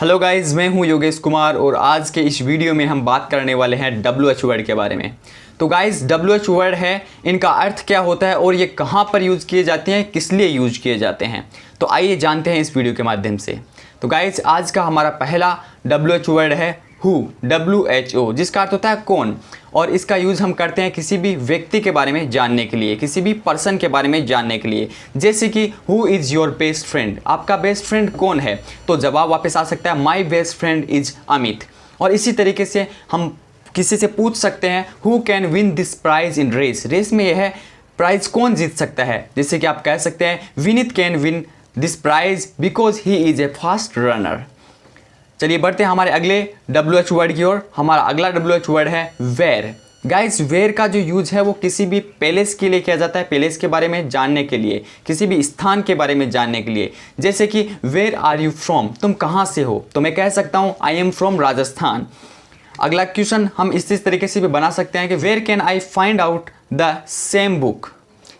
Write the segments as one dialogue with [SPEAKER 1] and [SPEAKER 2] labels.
[SPEAKER 1] Hello guys, मैं हूं योगेश कुमार और आज के इस वीडियो में हम बात करने वाले हैं WH वर्ड के बारे में। तो गाइस, WH वर्ड है, इनका अर्थ क्या होता है और ये कहां पर यूज़ किए जाते हैं, किस लिए यूज किए जाते हैं, तो आइए जानते हैं इस वीडियो के माध्यम से। तो गाइस, आज का हमारा पहला WH वर्ड है हु, WHO, जिसका अर्थ होता है कौन, और इसका यूज़ हम करते हैं किसी भी व्यक्ति के बारे में जानने के लिए, किसी भी पर्सन के बारे में जानने के लिए। जैसे कि who is your best friend, आपका बेस्ट फ्रेंड कौन है, तो जवाब वापस आ सकता है my best friend is Amit. और इसी तरीके से हम किसी से पूछ सकते हैं who can win this prize in race, race में यह है प्राइज़ कौन जीत सकता है। जैसे कि आप कह सकते हैं Vineet can win this prize because he is a fast runner. चलिए बढ़ते हैं हमारे अगले WH वर्ड की ओर। हमारा अगला WH वर्ड है वेयर। गाइस, वेयर का जो यूज़ है वो किसी भी पैलेस के लिए किया जाता है, पैलेस के बारे में जानने के लिए, किसी भी स्थान के बारे में जानने के लिए। जैसे कि वेयर आर यू फ्रॉम, तुम कहाँ से हो, तो मैं कह सकता हूँ आई एम फ्रॉम राजस्थान। अगला क्वेश्चन हम इस तरीके से भी बना सकते हैं कि where can I find out the same book,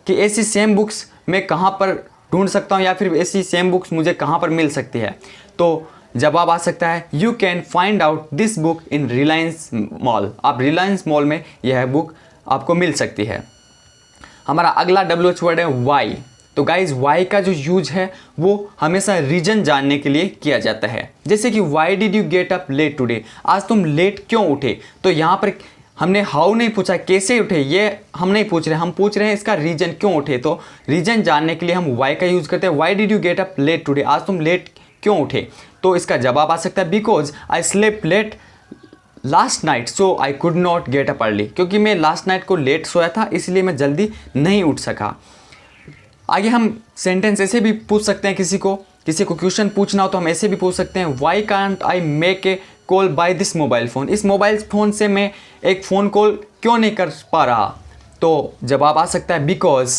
[SPEAKER 1] कि ऐसी सेम बुक्स मैं कहाँ पर ढूंढ सकता हूँ या फिर ऐसी सेम बुक्स मुझे कहाँ पर मिल सकती है। तो जवाब आ सकता है you can find out this book in Reliance mall, आप रिलायंस मॉल में यह बुक आपको मिल सकती है। हमारा अगला WH वर्ड है वाई। तो गाइज, वाई का जो यूज है वो हमेशा रीजन जानने के लिए किया जाता है। जैसे कि why did you get up late today, आज तुम लेट क्यों उठे, तो यहाँ पर हमने हाउ नहीं पूछा, कैसे उठे ये हम नहीं पूछ रहे, हम पूछ रहे हैं इसका रीजन क्यों उठे। तो रीजन जानने के लिए हम वाई का यूज़ करते हैं। Why did you get up late today, आज तुम लेट क्यों उठे, तो इसका जवाब आ सकता है because I slept late last night so I could not get up early, क्योंकि मैं लास्ट नाइट को लेट सोया था इसलिए मैं जल्दी नहीं उठ सका। आगे हम सेंटेंस ऐसे भी पूछ सकते हैं, किसी को क्वेश्चन पूछना हो तो हम ऐसे भी पूछ सकते हैं why can't I make a call by this mobile phone, इस मोबाइल फ़ोन से मैं एक फ़ोन कॉल क्यों नहीं कर पा रहा, तो जवाब आ सकता है because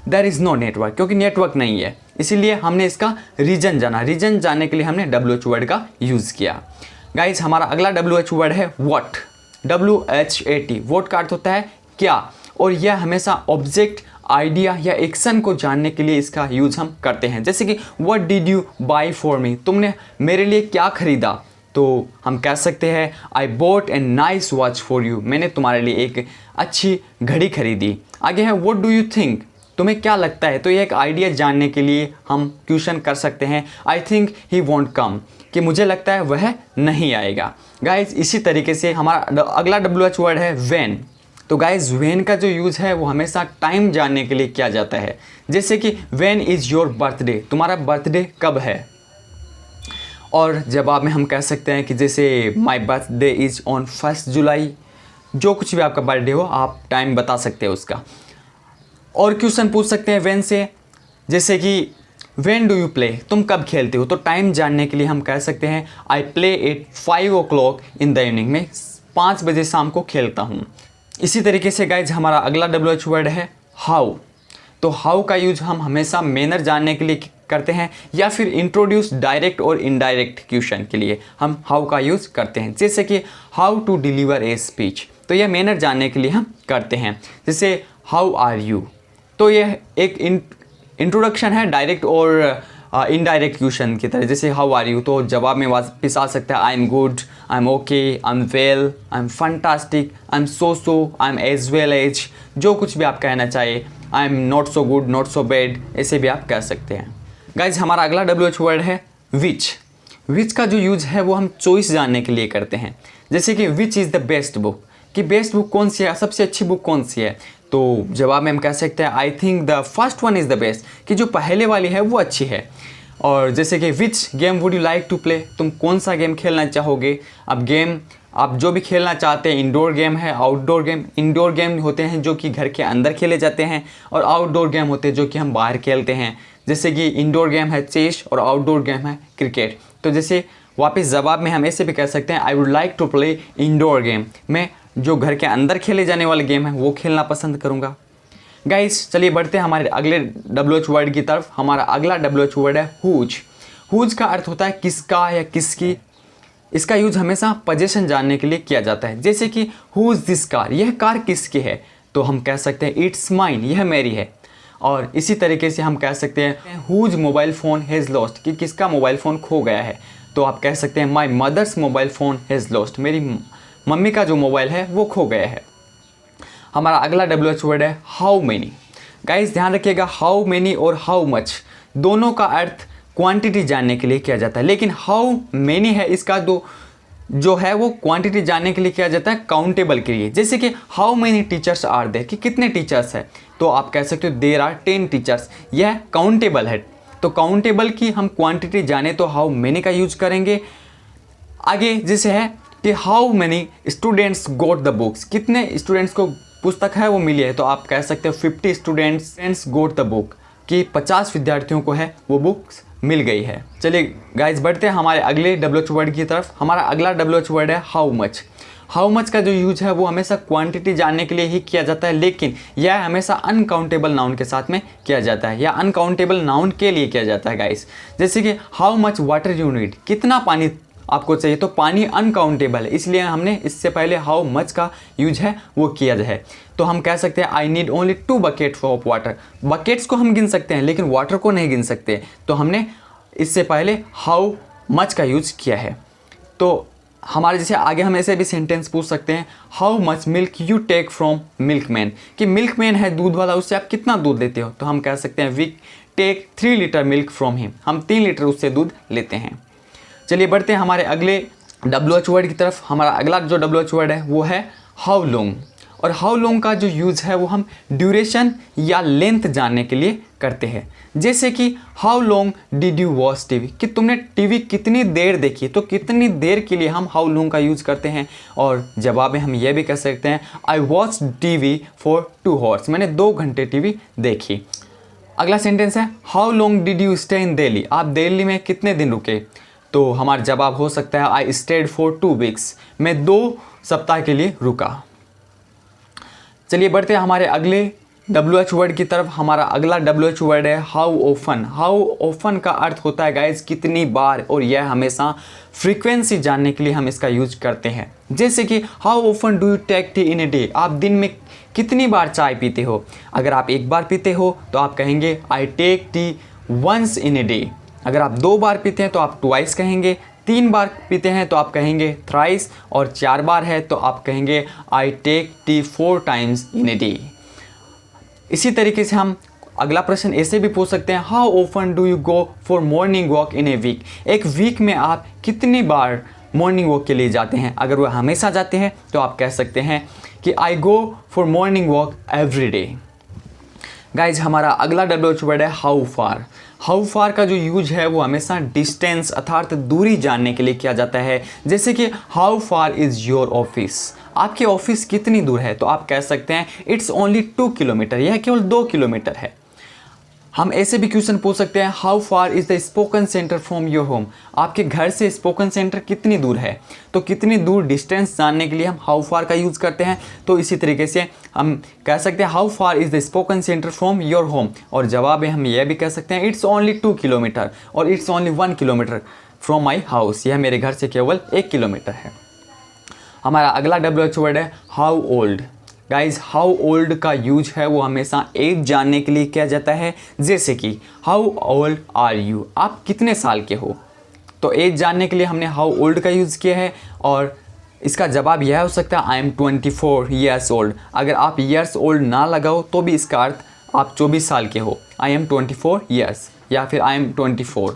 [SPEAKER 1] there is no network, क्योंकि नेटवर्क नहीं है, इसीलिए हमने इसका रीजन जाना। रीजन जानने के लिए हमने WH वर्ड का यूज़ किया। गाइज, हमारा अगला WH वर्ड है व्हाट, WHAT। व्हाट का अर्थ होता है क्या, और यह हमेशा ऑब्जेक्ट, आइडिया या एक्शन को जानने के लिए इसका यूज़ हम करते हैं। जैसे कि what did you by for me, तुमने मेरे लिए क्या खरीदा, तो हम कह सकते हैं I bought a nice watch for you, मैंने तुम्हारे लिए एक अच्छी घड़ी खरीदी। आगे है व्हाट डू यू थिंक, तुम्हें क्या लगता है, तो ये एक आइडिया जानने के लिए हम क्वेश्चन कर सकते हैं आई थिंक ही वॉन्ट कम, कि मुझे लगता है वह नहीं आएगा। गाइज, इसी तरीके से हमारा अगला WH वर्ड है व्हेन। तो गाइज, व्हेन का जो यूज़ है वो हमेशा टाइम जानने के लिए किया जाता है। जैसे कि व्हेन इज़ योर बर्थडे, तुम्हारा बर्थडे कब है, और जवाब में हम कह सकते हैं कि जैसे माई बर्थडे इज़ ऑन 1 जुलाई, जो कुछ भी आपका बर्थडे हो आप टाइम बता सकते हैं उसका। और क्वेश्चन पूछ सकते हैं व्हेन से, जैसे कि व्हेन डू यू प्ले, तुम कब खेलते हो, तो टाइम जानने के लिए हम कह सकते हैं I play at 5 o'clock in the evening, मैं 5 बजे शाम को खेलता हूँ। इसी तरीके से गाइज, हमारा अगला WH वर्ड है हाउ। तो हाउ का यूज हम हमेशा मैनर जानने के लिए करते हैं, या फिर इंट्रोड्यूस डायरेक्ट और इनडायरेक्ट क्वेश्चन के लिए हम हाउ का यूज़ करते हैं। जैसे कि how to deliver a speech, तो यह मैनर जानने के लिए हम करते हैं। जैसे हाउ आर यू, तो यह एक इंट्रोडक्शन है डायरेक्ट और इनडायरेक्ट क्वेश्चन की तरह। जैसे हाउ आर यू, तो जवाब में वापस आ सकता है I am good, I am okay, I am well, I am fantastic, I am so, I am as well as, जो कुछ भी आप कहना चाहिए, I am not so good, not so bad, ऐसे भी आप कह सकते हैं। गाइज, हमारा अगला WH वर्ड है विच। विच का जो यूज है वो हम चॉइस जानने के लिए करते हैं। जैसे कि which is the best book, कि बेस्ट बुक कौन सी है, सबसे अच्छी बुक कौन सी है, तो जवाब में हम कह सकते हैं I think the first one is the best, कि जो पहले वाली है वो अच्छी है। और जैसे कि which game would you like to play, तुम कौन सा गेम खेलना चाहोगे। अब गेम आप जो भी खेलना चाहते हैं, इंडोर गेम है, आउटडोर गेम। इंडोर गेम होते हैं जो कि घर के अंदर खेले जाते हैं, और आउटडोर गेम होते हैं जो कि हम बाहर खेलते हैं। जैसे कि इंडोर गेम है चेस और आउटडोर गेम है क्रिकेट। तो जैसे वापस जवाब में हम ऐसे भी कह सकते हैं I would like to play indoor game, मैं जो घर के अंदर खेले जाने वाले गेम है वो खेलना पसंद करूँगा। गाइस, चलिए बढ़ते हैं हमारे अगले WH वर्ड की तरफ। हमारा अगला WH वर्ड है हुज। हुज का अर्थ होता है किसका या किसकी। इसका यूज हमेशा पोजीशन जानने के लिए किया जाता है। जैसे कि हुज दिस कार, यह कार किसकी है, तो हम कह सकते हैं इट्स माइन, यह मेरी है। और इसी तरीके से हम कह सकते हैं whose mobile phone has lost, कि किसका मोबाइल फ़ोन खो गया है। तो आप कह सकते हैं my mother's mobile phone has lost, मेरी मम्मी का जो मोबाइल है वो खो गया है। हमारा अगला WH वर्ड है हाउ मेनी। गाइस ध्यान रखिएगा, हाउ मेनी और हाउ मच दोनों का अर्थ क्वांटिटी जानने के लिए किया जाता है, लेकिन हाउ मेनी है इसका जो है वो क्वांटिटी जानने के लिए किया जाता है काउंटेबल के लिए। जैसे कि how many teachers are there, कि कितने टीचर्स हैं, तो आप कह सकते हो देयर आर 10 टीचर्स, यह काउंटेबल है। तो काउंटेबल की हम क्वांटिटी जाने तो हाउ मेनी का यूज करेंगे। आगे जैसे है कि how many students goat the books, कितने स्टूडेंट्स को पुस्तक है वो मिली है, तो आप कह सकते हो 50 स्टूडेंट्स गोट द बुक, कि 50 विद्यार्थियों को है वो बुक्स मिल गई है। चलिए गाइस बढ़ते हैं हमारे अगले WH वर्ड की तरफ। हमारा अगला WH वर्ड है हाउ मच। हाउ मच का जो यूज है वो हमेशा क्वांटिटी जानने के लिए ही किया जाता है, लेकिन यह हमेशा अनकाउंटेबल नाउन के साथ में किया जाता है, या अनकाउंटेबल नाउन के लिए किया जाता है गाइस। जैसे कि how much water you need, कितना पानी आपको चाहिए, तो पानी अनकाउंटेबल है, इसलिए हमने इससे पहले हाउ मच का यूज है वो किया है। तो हम कह सकते हैं I need only 2 buckets of water, buckets को हम गिन सकते हैं लेकिन वाटर को नहीं गिन सकते, तो हमने इससे पहले हाउ मच का यूज किया है। तो हमारे जैसे आगे हम ऐसे भी सेंटेंस पूछ सकते हैं, how much milk you take from milkman, कि मिल्कमैन है दूध वाला, उससे आप कितना दूध लेते हो, तो हम कह सकते हैं we take 3 litre milk from him, हम 3 लीटर उससे दूध लेते हैं। चलिए बढ़ते हैं हमारे अगले WH वर्ड की तरफ। हमारा अगला जो WH वर्ड है वो है हाउ लॉन्ग, और हाउ लॉन्ग का जो यूज़ है वो हम ड्यूरेशन या लेंथ जानने के लिए करते हैं। जैसे कि how long did you watch TV, कि तुमने TV कितनी देर देखी, तो कितनी देर के लिए हम हाउ लॉन्ग का यूज़ करते हैं। और जवाब में हम ये भी कह सकते हैं I watch TV for 2 hours, मैंने 2 घंटे TV देखी। अगला सेंटेंस है how long did you stay in Delhi, आप दिल्ली में कितने दिन रुके, तो हमारा जवाब हो सकता है आई स्टेड फॉर 2 weeks, मैं 2 सप्ताह के लिए रुका। चलिए बढ़ते हैं हमारे अगले WH वर्ड की तरफ। हमारा अगला WH वर्ड है हाउ ऑफन। हाउ ऑफन का अर्थ होता है गाइज कितनी बार, और यह हमेशा फ्रीक्वेंसी जानने के लिए हम इसका यूज करते हैं। जैसे कि how often do you take tea in a day, आप दिन में कितनी बार चाय पीते हो। अगर आप 1 बार पीते हो तो आप कहेंगे I take tea once in a day. अगर आप 2 बार पीते हैं तो आप ट्वाइस कहेंगे, 3 बार पीते हैं तो आप कहेंगे थ्राइस, और 4 बार है तो आप कहेंगे I take tea 4 times in a day. इसी तरीके से हम अगला प्रश्न ऐसे भी पूछ सकते हैं how often do you go for morning walk in a week, एक वीक में आप कितनी बार मॉर्निंग वॉक के लिए जाते हैं। अगर वह हमेशा जाते हैं तो आप कह सकते हैं कि I go for morning walk every day. Guys हमारा अगला WH वर्ड है हाउ फार। हाउ फार का जो यूज है वो हमेशा डिस्टेंस अर्थात दूरी जानने के लिए किया जाता है। जैसे कि how far is your office, आपके ऑफिस कितनी दूर है, तो आप कह सकते हैं इट्स ओनली 2 किलोमीटर, यह केवल 2 किलोमीटर है। हम ऐसे भी क्वेश्चन पूछ सकते हैं how far is the spoken centre from your home, आपके घर से स्पोकन सेंटर कितनी दूर है, तो कितनी दूर डिस्टेंस जानने के लिए हम हाउ फार का यूज़ करते हैं। तो इसी तरीके से हम कह सकते हैं how far is the spoken centre from your home, और जवाब में हम यह भी कह सकते हैं इट्स ओनली 2 किलोमीटर और it's only 1 kilometre from my house, यह मेरे घर से केवल 1 किलोमीटर है। हमारा अगला WH वर्ड है how old. Guys how old का यूज है वो हमेशा एज जानने के लिए किया जाता है। जैसे कि हाउ ओल्ड आर यू, आप कितने साल के हो, तो एज जानने के लिए हमने हाउ ओल्ड का यूज़ किया है, और इसका जवाब यह हो सकता है आई एम 24 years old। अगर आप ईयर्स ओल्ड ना लगाओ तो भी इसका अर्थ आप 24 साल के हो, आई एम 24 years या फिर आई एम 24।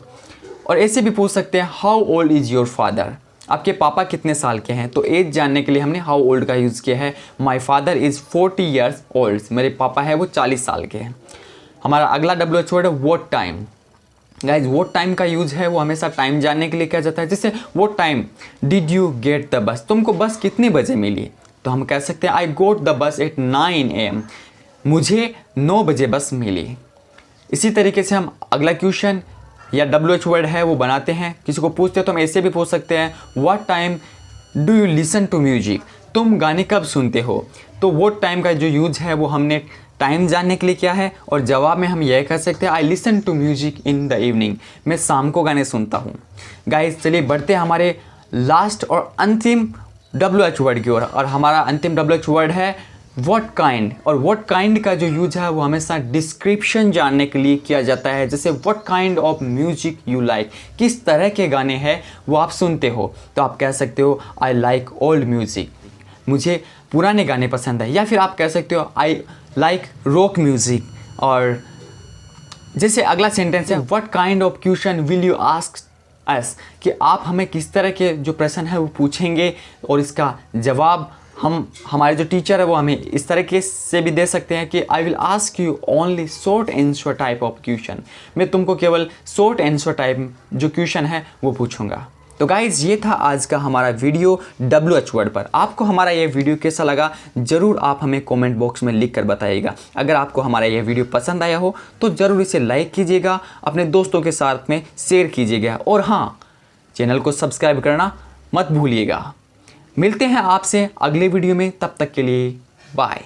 [SPEAKER 1] और ऐसे भी पूछ सकते हैं how old is your father, आपके पापा कितने साल के हैं, तो एज जानने के लिए हमने हाउ ओल्ड का यूज़ किया है। My father is 40 years old, मेरे पापा है वो 40 साल के हैं। हमारा अगला WH वर्ड है what time. Guys what time का यूज़ है वो हमेशा टाइम जानने के लिए किया जाता है। जैसे what time did you get the bus, तुमको बस कितने बजे मिली, तो हम कह सकते हैं I got the bus at 9 AM, मुझे 9 बजे बस मिली। इसी तरीके से हम अगला क्वेश्चन या WH वर्ड है वो बनाते हैं, किसी को पूछते हैं तो हम ऐसे भी पूछ सकते हैं what time do you listen to music, तुम गाने कब सुनते हो। तो व्हाट टाइम का जो यूज है वो हमने टाइम जानने के लिए किया है, और जवाब में हम यह कह सकते हैं I listen to music in the evening, मैं शाम को गाने सुनता हूँ। गाइज चलिए बढ़ते हैं हमारे लास्ट और अंतिम WH वर्ड की ओर, और हमारा अंतिम WH वर्ड है व्हाट काइंड, और व्हाट काइंड का जो यूज है वो हमेशा डिस्क्रिप्शन जानने के लिए किया जाता है। जैसे what kind of music you like, किस तरह के गाने हैं वो आप सुनते हो, तो आप कह सकते हो आई लाइक ओल्ड म्यूजिक, मुझे पुराने गाने पसंद है। या फिर आप कह सकते हो आई लाइक रॉक म्यूजिक। और जैसे अगला सेंटेंस है what kind of question will you ask us, कि आप हमें किस तरह के जो प्रश्न है वो पूछेंगे और इसका जवाब हमारे जो टीचर है वो हमें इस तरीके से भी दे सकते हैं कि I will ask you only short answer type of question, मैं तुमको केवल शॉर्ट आंसर टाइप जो क्वेश्चन है वो पूछूंगा। तो गाइज़ ये था आज का हमारा वीडियो WH वर्ड पर। आपको हमारा ये वीडियो कैसा लगा ज़रूर आप हमें कमेंट बॉक्स में लिख कर बताइएगा। अगर आपको हमारा ये वीडियो पसंद आया हो तो ज़रूर इसे लाइक कीजिएगा, अपने दोस्तों के साथ में शेयर कीजिएगा, और हाँ, चैनल को सब्सक्राइब करना मत भूलिएगा। मिलते हैं आपसे अगले वीडियो में, तब तक के लिए बाय।